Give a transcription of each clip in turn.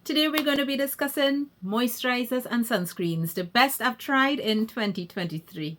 Today we're going to be discussing moisturizers and sunscreens, the best I've tried in 2023.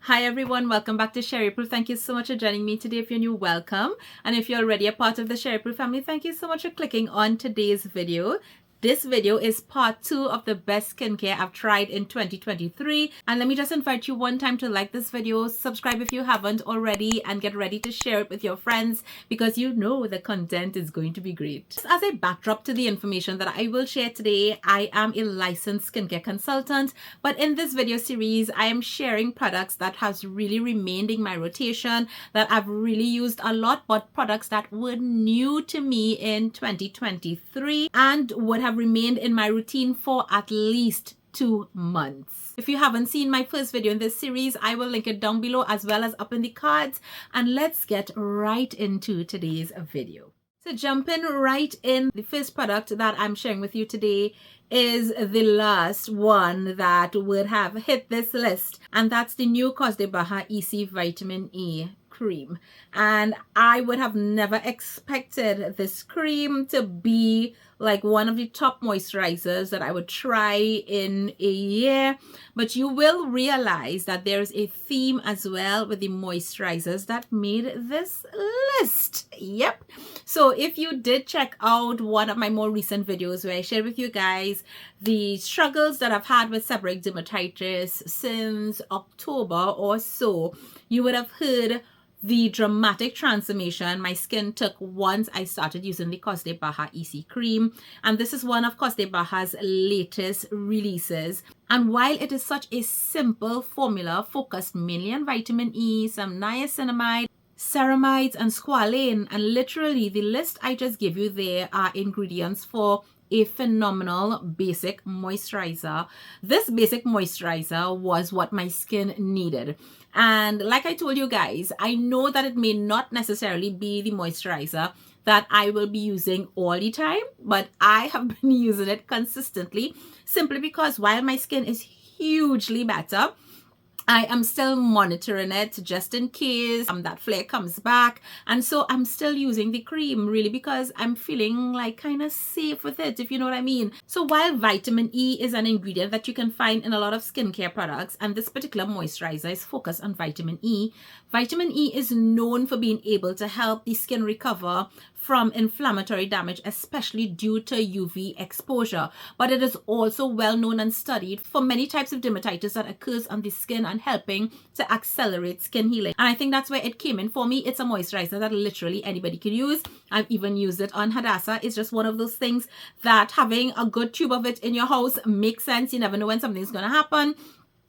Hi everyone, welcome back to Sheri Approved. Thank you so much for joining me today. If you're new, welcome. And if you're already a part of the Sheri Approved family, thank you so much for clicking on today's video. This video is part 2 of the best skincare I've tried in 2023. And let me just invite you one time to like this video, subscribe if you haven't already, and get ready to share it with your friends because you know the content is going to be great. Just as a backdrop to the information that I will share today, I am a licensed skincare consultant, but in this video series, I am sharing products that has really remained in my rotation, that I've really used a lot, but products that were new to me in 2023 and would have remained in my routine for at least 2 months. If you haven't seen my first video in this series, I will link it down below as well as up in the cards. And let's get right into today's video. So jumping right in, the first product that I'm sharing with you today is the last one that would have hit this list, and that's the new Kose Baha EC Vitamin E cream. And I would have never expected this cream to be like one of the top moisturizers that I would try in a year, but you will realize that there's a theme as well with the moisturizers that made this list. Yep. So if you did check out one of my more recent videos where I shared with you guys the struggles that I've had with seborrheic dermatitis since October or so, you would have heard the dramatic transformation my skin took once I started using the Kose Baha EC cream. And this is one of Kose Baha's latest releases. And while it is such a simple formula focused mainly on vitamin E, some niacinamide, ceramides, and squalane, and literally the list I just gave you there are ingredients for a phenomenal basic moisturizer. This basic moisturizer was what my skin needed. And like I told you guys, I know that it may not necessarily be the moisturizer that I will be using all the time, but I have been using it consistently simply because while my skin is hugely better, I am still monitoring it just in case that flare comes back. And so I'm still using the cream really because I'm feeling like kind of safe with it, if you know what I mean. So while vitamin E is an ingredient that you can find in a lot of skincare products, and this particular moisturizer is focused on vitamin E is known for being able to help the skin recover from inflammatory damage, especially due to UV exposure. But it is also well known and studied for many types of dermatitis that occurs on the skin and helping to accelerate skin healing. And I think that's where it came in for me. It's a moisturizer that literally anybody can use. I've even used it on Hadassah. It's just one of those things that having a good tube of it in your house makes sense. You never know when something's going to happen.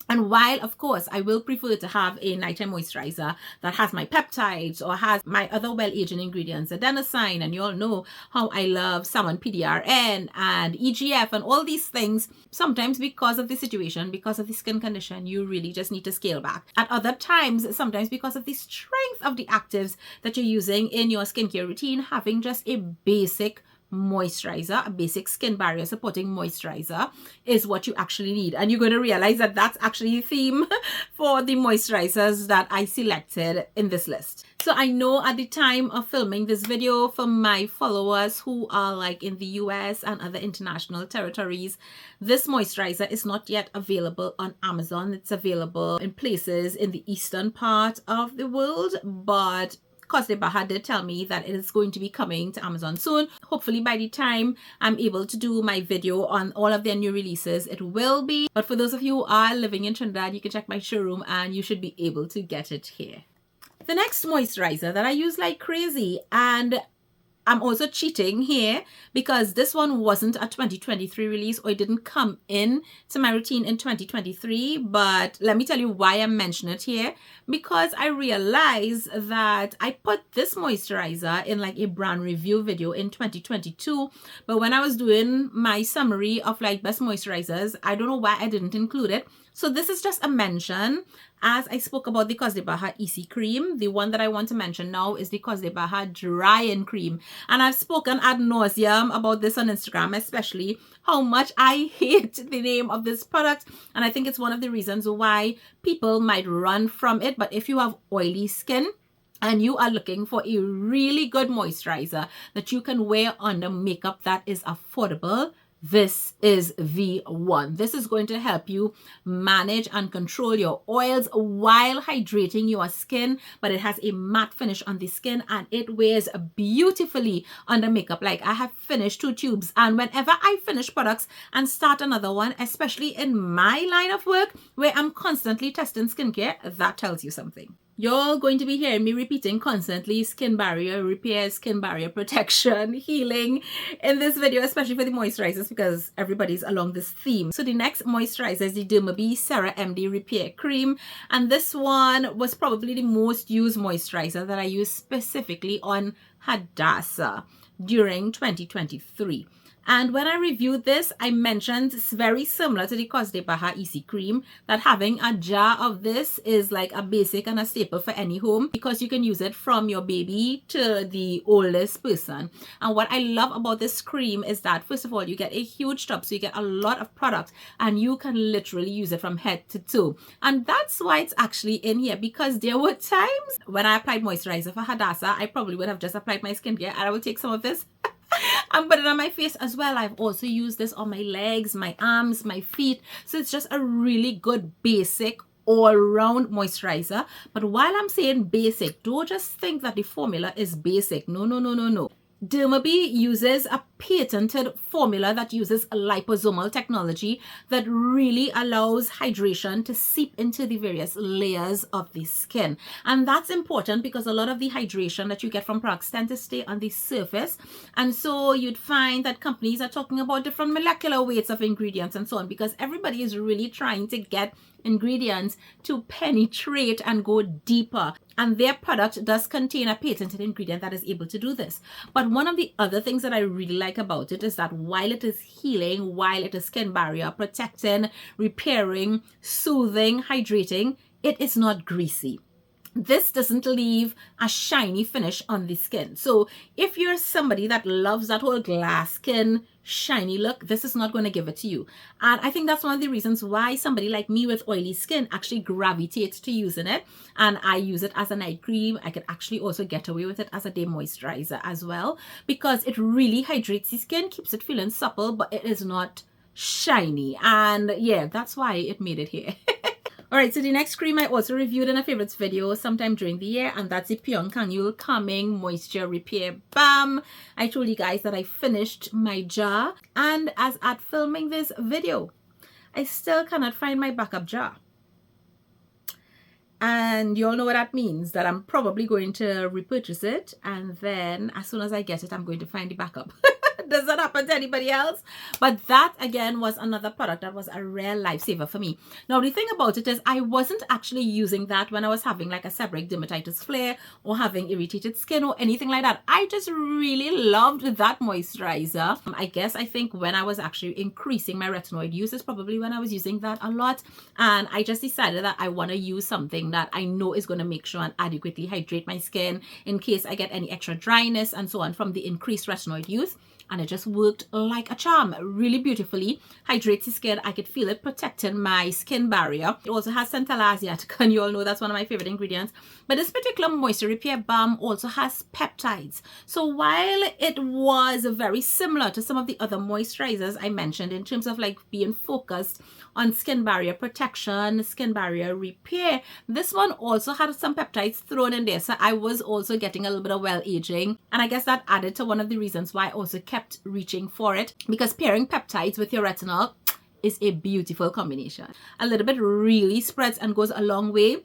And while, of course, I will prefer to have a nighttime moisturizer that has my peptides or has my other well-aging ingredients, adenosine, and you all know how I love salmon PDRN and EGF and all these things, sometimes because of the situation, because of the skin condition, you really just need to scale back. At other times, sometimes because of the strength of the actives that you're using in your skincare routine, having just a basic moisturizer, a basic skin barrier supporting moisturizer is what you actually need. And you're going to realize that that's actually the theme for the moisturizers that I selected in this list. So I know at the time of filming this video, for my followers who are like in the US and other international territories, this moisturizer is not yet available on Amazon. It's available in places in the eastern part of the world, but Kose Baha did tell me that it is going to be coming to Amazon soon. Hopefully by the time I'm able to do my video on all of their new releases, it will be. But for those of you who are living in Trinidad, you can check my showroom and you should be able to get it here. The next moisturizer that I use like crazy, and I'm also cheating here because this one wasn't a 2023 release, or it didn't come in to my routine in 2023. But let me tell you why I'm mentioning it here. Because I realized that I put this moisturizer in like a brand review video in 2022. But when I was doing my summary of like best moisturizers, I don't know why I didn't include it. So this is just a mention. As I spoke about the Kose Baha EC cream, the one that I want to mention now is the Kose Baha drying cream. And I've spoken ad nauseum about this on Instagram, especially how much I hate the name of this product. And I think it's one of the reasons why people might run from it. But if you have oily skin, and you are looking for a really good moisturizer that you can wear under makeup that is affordable, this is the one. This is going to help you manage and control your oils while hydrating your skin, but it has a matte finish on the skin and it wears beautifully under makeup. Like, I have finished 2 tubes, and whenever I finish products and start another one, especially in my line of work where I'm constantly testing skincare, that tells you something. You're going to be hearing me repeating constantly skin barrier repair, skin barrier protection, healing in this video, especially for the moisturizers, because everybody's along this theme. So the next moisturizer is the Dermabee Cera MD Repair Cream. And this one was probably the most used moisturizer that I used specifically on Hadassah during 2023. And when I reviewed this, I mentioned it's very similar to the Kose Baha EC Cream, that having a jar of this is like a basic and a staple for any home, because you can use it from your baby to the oldest person. And what I love about this cream is that, first of all, you get a huge tub, so you get a lot of product and you can literally use it from head to toe. And that's why it's actually in here, because there were times when I applied moisturizer for Hadassah, I probably would have just applied my skincare and I would take some of this and put it on my face as well. I've also used this on my legs, my arms, my feet. So it's just a really good basic all-round moisturizer. But while I'm saying basic, don't just think that the formula is basic. No, no, no, no, no. Dermabee uses a patented formula that uses a liposomal technology that really allows hydration to seep into the various layers of the skin. And that's important because a lot of the hydration that you get from products tend to stay on the surface. And so you'd find that companies are talking about different molecular weights of ingredients and so on, because everybody is really trying to get ingredients to penetrate and go deeper, and their product does contain a patented ingredient that is able to do this. But one of the other things that I really like about it is that while it is healing, while it is skin barrier protecting, repairing, soothing, hydrating, it is not greasy. This doesn't leave a shiny finish on the skin. So if you're somebody that loves that whole glass skin shiny look, this is not going to give it to you. And I think that's one of the reasons why somebody like me with oily skin actually gravitates to using it. And I use it as a night cream. I could actually also get away with it as a day moisturizer as well, because it really hydrates the skin, keeps it feeling supple, but it is not shiny. And yeah, that's why it made it here. Alright, so the next cream I also reviewed in a favorites video sometime during the year, and that's the Pyongyang Calming Moisture Repair Balm. I told you guys that I finished my jar, and as at filming this video, I still cannot find my backup jar. And you all know what that means, that I'm probably going to repurchase it, and then as soon as I get it, I'm going to find the backup. Does that happen to anybody else? But that again was another product that was a real lifesaver for me. Now the thing about it is I wasn't actually using that when I was having like a seborrheic dermatitis flare or having irritated skin or anything like that. I just really loved that moisturizer. I think when I was actually increasing my retinoid use is probably when I was using that a lot, and I just decided that I want to use something that I know is going to make sure and adequately hydrate my skin in case I get any extra dryness and so on from the increased retinoid use. And it just worked like a charm, really beautifully. Hydrates the skin. I could feel it protecting my skin barrier. It also has Centella asiatica, and you all know that's one of my favorite ingredients. But this particular moisture repair balm also has peptides. So while it was very similar to some of the other moisturizers I mentioned in terms of like being focused on skin barrier protection, skin barrier repair, this one also had some peptides thrown in there. So I was also getting a little bit of well aging. And I guess that added to one of the reasons why I also kept reaching for it, because pairing peptides with your retinol is a beautiful combination. A little bit really spreads and goes a long way.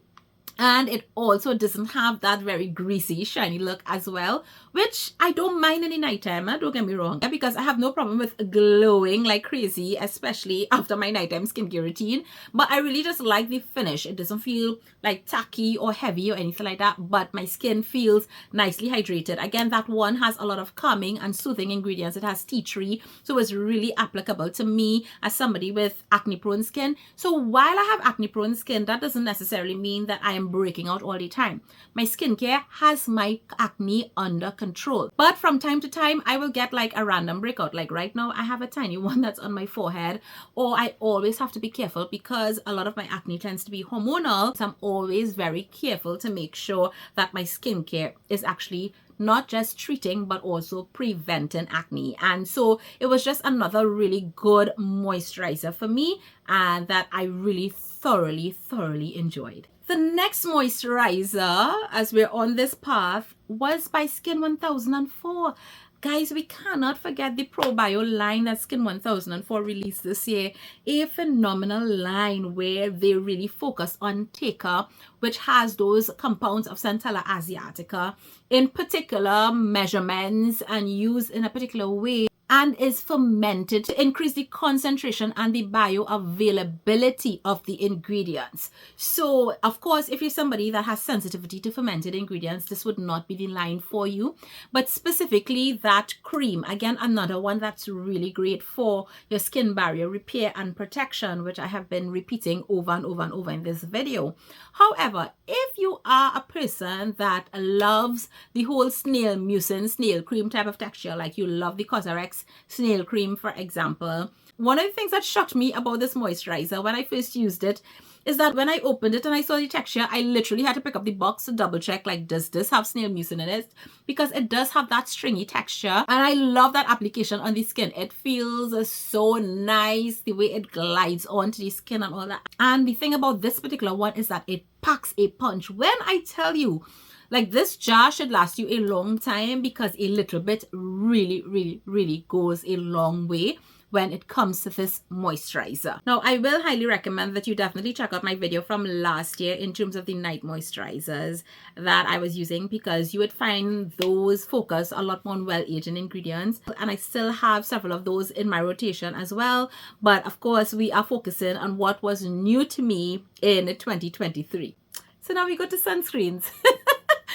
And it also doesn't have that very greasy, shiny look as well, which I don't mind in the nighttime, don't get me wrong, because I have no problem with glowing like crazy, especially after my nighttime skincare routine. But I really just like the finish. It doesn't feel like tacky or heavy or anything like that, but my skin feels nicely hydrated. Again, that one has a lot of calming and soothing ingredients. It has tea tree, so it's really applicable to me as somebody with acne prone skin. So while I have acne prone skin, that doesn't necessarily mean that I am breaking out all the time. My skincare has my acne under control. But from time to time, I will get like a random breakout. Like right now, I have a tiny one that's on my forehead. Or I always have to be careful because a lot of my acne tends to be hormonal. So I'm always very careful to make sure that my skincare is actually not just treating but also preventing acne. And so it was just another really good moisturizer for me, and that I really thoroughly enjoyed. The next moisturizer, as we're on this path, was by Skin 1004. Guys, we cannot forget the ProBio line that Skin 1004 released this year. A phenomenal line where they really focus on Teca, which has those compounds of Centella asiatica in particular measurements and used in a particular way, and is fermented to increase the concentration and the bioavailability of the ingredients. So, of course, if you're somebody that has sensitivity to fermented ingredients, this would not be the line for you. But specifically that cream, again, another one that's really great for your skin barrier repair and protection, which I have been repeating over and over in this video. However, if you are a person that loves the whole snail mucin, snail cream type of texture, like you love the Cosrx snail cream, for example, one of the things that shocked me about this moisturizer when I first used it is that when I opened it and I saw the texture, I literally had to pick up the box to double check, like, does this have snail mucin in it? Because it does have that stringy texture, and I love that application on the skin. It feels so nice, the way it glides onto the skin and all that. And the thing about this particular one is that it packs a punch. When I tell you, like, this jar should last you a long time, because a little bit really goes a long way when it comes to this moisturizer. Now, I will highly recommend that you definitely check out my video from last year in terms of the night moisturizers that I was using, because you would find those focus a lot more on well-aging ingredients. And I still have several of those in my rotation as well. But of course, we are focusing on what was new to me in 2023. So now we go to sunscreens.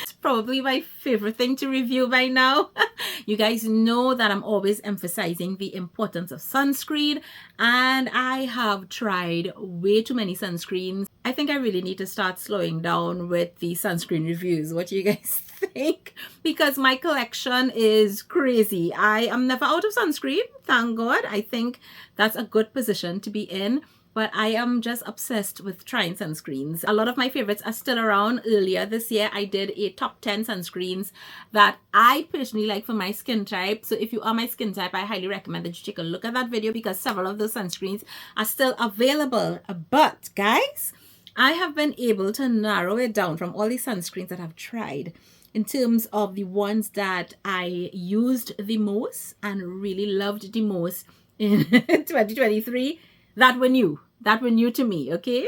It's probably my favorite thing to review by now. You guys know that I'm always emphasizing the importance of sunscreen, and I have tried way too many sunscreens. I think I really need to start slowing down with the sunscreen reviews. What do you guys think? Because my collection is crazy. I am never out of sunscreen, thank God. I think that's a good position to be in. But I am just obsessed with trying sunscreens. A lot of my favorites are still around. Earlier this year, I did a top 10 sunscreens that I personally like for my skin type. So if you are my skin type, I highly recommend that you take a look at that video, because several of those sunscreens are still available. But guys, I have been able to narrow it down from all the sunscreens that I've tried in terms of the ones that I used the most and really loved the most in 2023. That were new to me, okay?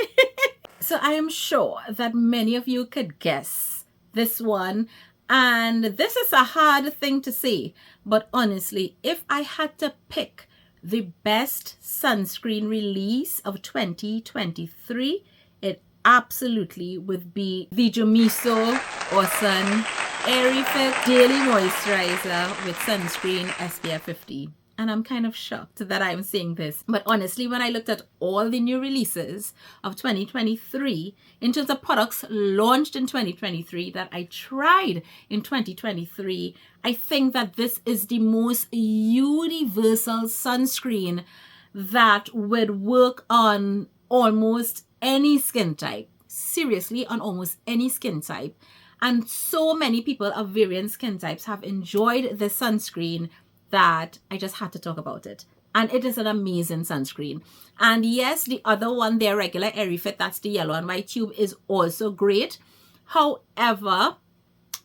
So I am sure that many of you could guess this one, and this is a hard thing to say, but honestly, if I had to pick the best sunscreen release of 2023, it absolutely would be the Jomiso Awesome Airy Fit Daily Moisturizer with Sunscreen SPF 50. And I'm kind of shocked that I'm saying this. But honestly, when I looked at all the new releases of 2023, in terms of products launched in 2023 that I tried in 2023, I think that this is the most universal sunscreen that would work on almost any skin type. Seriously, on almost any skin type. And so many people of varying skin types have enjoyed this sunscreen that I just had to talk about it. And it is an amazing sunscreen. And yes, the other one, their regular Airy Fit, that's the yellow and white tube, is also great. However,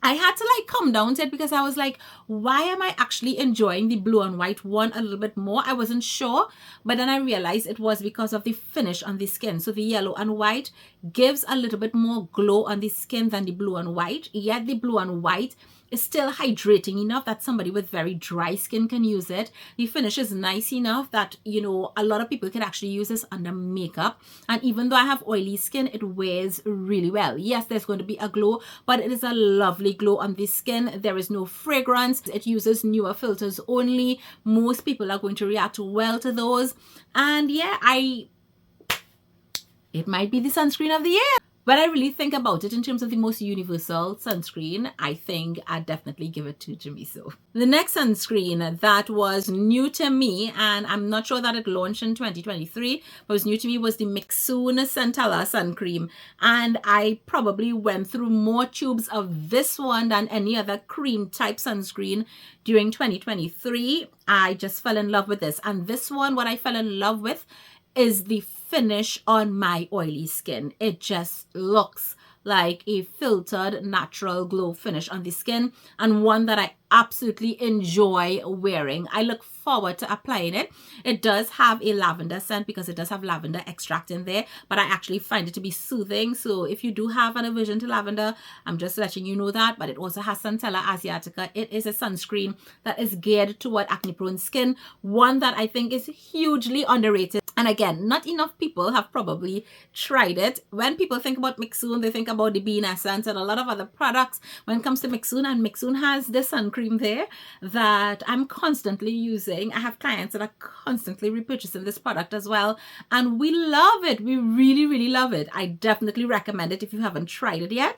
I had to like come down to it, because I was like, why am I actually enjoying the blue and white one a little bit more? I wasn't sure, but then I realized it was because of the finish on the skin. So the yellow and white gives a little bit more glow on the skin than the blue and white, yet the blue and white is still hydrating enough that somebody with very dry skin can use it. The finish is nice enough that, you know, a lot of people can actually use this under makeup. And even though I have oily skin, it wears really well. Yes, there's going to be a glow, but it is a lovely glow on the skin. There is no fragrance. It uses newer filters only. Most people are going to react well to those. And yeah, it might be the sunscreen of the year. when I really think about it in terms of the most universal sunscreen, I think I'd definitely give it to Jumiso. The next sunscreen that was new to me, and I'm not sure that it launched in 2023, but was new to me, was the Mixsoon Centella sun cream. And I probably went through more tubes of this one than any other cream type sunscreen during 2023. I just fell in love with this. And this one, what I fell in love with is the finish on my oily skin. It just looks like a filtered natural glow finish on the skin, and one that I absolutely enjoy wearing. I look forward to applying it. It does have a lavender scent because it does have lavender extract in there, but I actually find it to be soothing. So if you do have an aversion to lavender, I'm just letting you know that. But it also has Centella asiatica. It is a sunscreen that is geared toward acne prone skin, one that I think is hugely underrated. And again, not enough people have probably tried it. When people think about Mixsoon, they think about the bean essence and a lot of other products when it comes to Mixsoon. And Mixsoon has this sun cream there that I'm constantly using. I have clients that are constantly repurchasing this product as well. And we love it. We really, really love it. I definitely recommend it if you haven't tried it yet.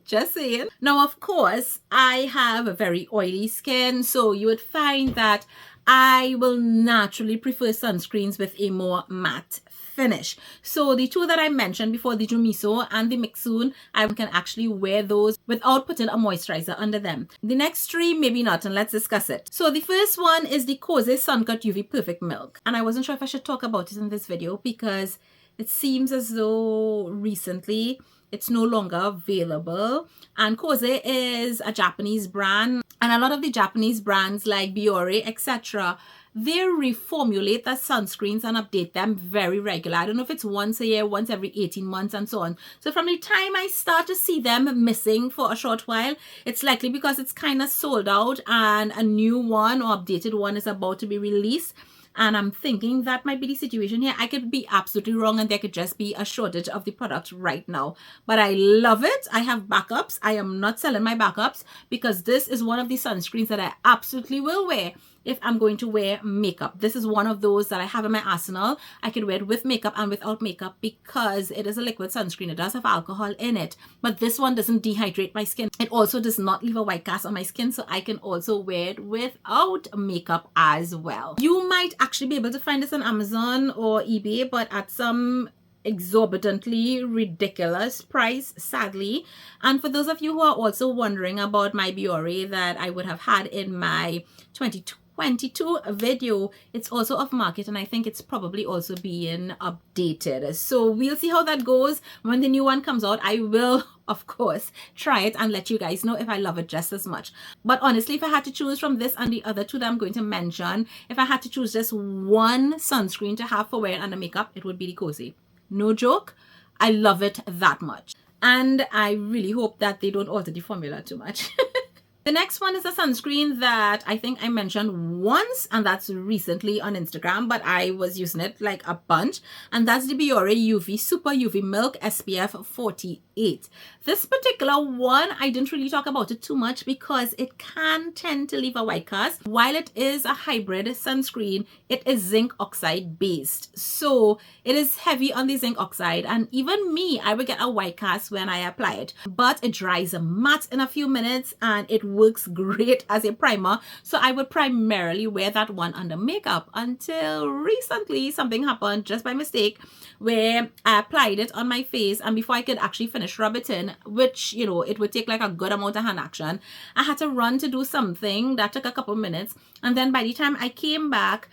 Just saying. Now, of course, I have a very oily skin. So you would find that I will naturally prefer sunscreens with a more matte finish. So the two that I mentioned before, the Jumiso and the Mixsoon, I can actually wear those without putting a moisturizer under them. The next three, maybe not, and let's discuss it. So the first one is the Kose Suncut UV Perfect Milk. And I wasn't sure if I should talk about it in this video because it seems as though recently it's no longer available. And Kose is a Japanese brand, and a lot of the Japanese brands like Biore, etc., they reformulate their sunscreens and update them very regular. I don't know if it's once a year, once every 18 months, and so on. So from the time I start to see them missing for a short while, it's likely because it's kind of sold out and a new one or updated one is about to be released. And I'm thinking that might be the situation here. I could be absolutely wrong and there could just be a shortage of the product right now. But I love it. I have backups. I am not selling my backups because this is one of the sunscreens that I absolutely will wear if I'm going to wear makeup. This is one of those that I have in my arsenal. I can wear it with makeup and without makeup because it is a liquid sunscreen. It does have alcohol in it, but this one doesn't dehydrate my skin. It also does not leave a white cast on my skin, so I can also wear it without makeup as well. You might actually be able to find this on Amazon or eBay, but at some exorbitantly ridiculous price, sadly. And for those of you who are also wondering about my Biore that I would have had in my 2022 video, it's also off market and I think it's probably also being updated. So we'll see how that goes. When the new one comes out, I will of course try it and let you guys know if I love it just as much. But honestly, if I had to choose from this and the other two that I'm going to mention, if I had to choose just one sunscreen to have for wearing under makeup, it would be the Kose. No joke, I love it that much. And I really hope that they don't alter the formula too much. The next one is a sunscreen that I think I mentioned once, and that's recently on Instagram, but I was using it like a bunch, and that's the Biore UV Super UV Milk SPF 48. This particular one, I didn't really talk about it too much because it can tend to leave a white cast. While it is a hybrid sunscreen, it is zinc oxide based. So it is heavy on the zinc oxide, and even me, I would get a white cast when I apply it, but it dries matte in a few minutes and it works great as a primer. So I would primarily wear that one under makeup until recently something happened just by mistake where I applied it on my face, and before I could actually finish rub it in, which, you know, it would take like a good amount of hand action, I had to run to do something that took a couple minutes, and then by the time I came back,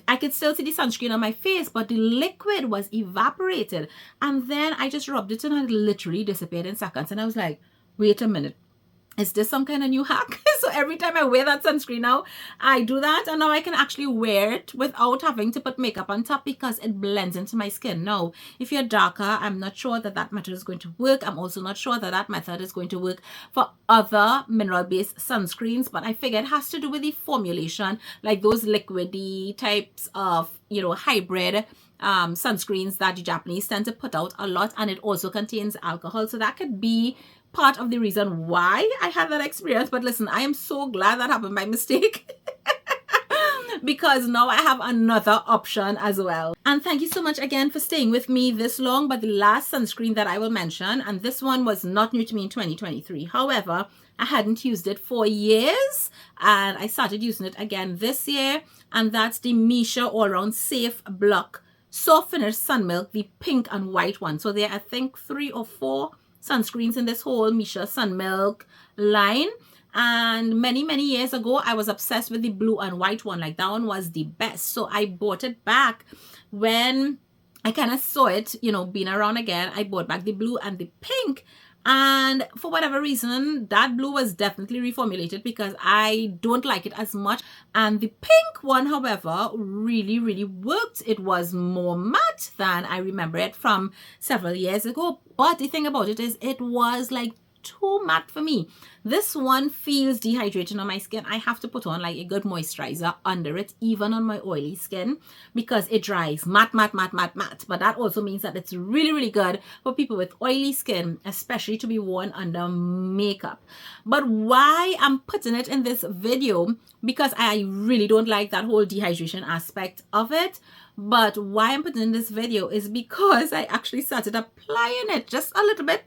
I could still see the sunscreen on my face, but the liquid was evaporated. And then I just rubbed it and it literally disappeared in seconds. And I was like, wait a minute, is this some kind of new hack? So every time I wear that sunscreen now, I do that, and now I can actually wear it without having to put makeup on top because it blends into my skin. Now, if you're darker, I'm not sure that that method is going to work. I'm also not sure that that method is going to work for other mineral-based sunscreens, but I figure it has to do with the formulation, like those liquidy types of, you know, hybrid sunscreens that the Japanese tend to put out a lot, and it also contains alcohol. So that could be part of the reason why I had that experience. But listen, I am so glad that happened by mistake. because now I have another option as well. And thank you so much again for staying with me this long. But the last sunscreen that I will mention, and this one was not new to me in 2023. However, I hadn't used it for years and I started using it again this year, and that's the Misha All Round Safe Block Soft Finish Sun Milk, the pink and white one. So there are, I think, 3 or 4 sunscreens in this whole Misha Sun Milk line. And many years ago, I was obsessed with the blue and white one. Like, that one was the best. So I bought it back when I kind of saw it, you know, being around again. I bought back the blue and the pink. And for whatever reason, that blue was definitely reformulated because I don't like it as much. And the pink one, however, really worked. It was more matte than I remember it from several years ago. But the thing about it is it was like too matte for me. This one feels dehydrating on my skin. I have to put on like a good moisturizer under it, even on my oily skin, because it dries matte. But that also means that it's really good for people with oily skin, especially to be worn under makeup. But why I'm putting it in this video, because I really don't like that whole dehydration aspect of it. But why I'm putting in this video is because I actually started applying it just a little bit.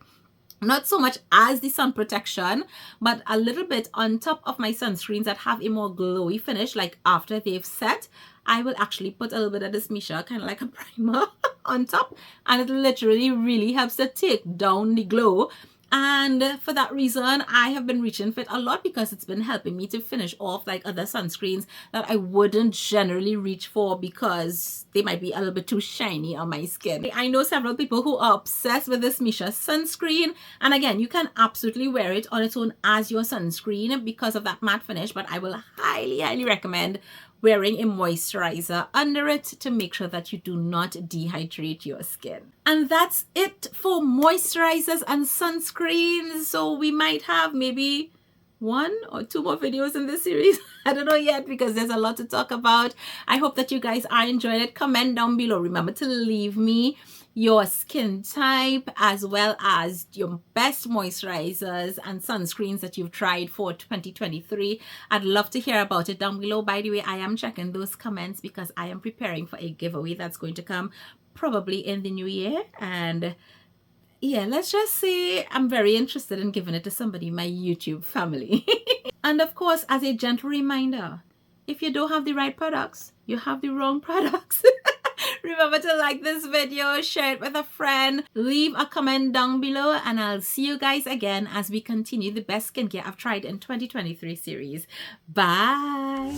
Not so much as the sun protection, but a little bit on top of my sunscreens that have a more glowy finish. Like after they've set, I will actually put a little bit of this Misha, kind of like a primer on top. And it literally really helps to take down the glow. And for that reason, I have been reaching for it a lot because it's been helping me to finish off like other sunscreens that I wouldn't generally reach for because they might be a little bit too shiny on my skin. I know several people who are obsessed with this Misha sunscreen. And again, you can absolutely wear it on its own as your sunscreen because of that matte finish. But I will highly recommend wearing a moisturizer under it to make sure that you do not dehydrate your skin. And that's it for moisturizers and sunscreens. So we might have maybe 1 or 2 more videos in this series. I don't know yet because there's a lot to talk about. I hope that you guys are enjoying it. Comment down below. Remember to leave me your skin type as well as your best moisturizers and sunscreens that you've tried for 2023. I'd love to hear about it down below. By the way, I am checking those comments because I am preparing for a giveaway that's going to come probably in the new year. And yeah, let's just say I'm very interested in giving it to somebody in my YouTube family. And of course, as a gentle reminder, if you don't have the right products, you have the wrong products. Remember to like this video, share it with a friend, leave a comment down below, and I'll see you guys again as we continue the best skincare I've tried in 2023 series. Bye!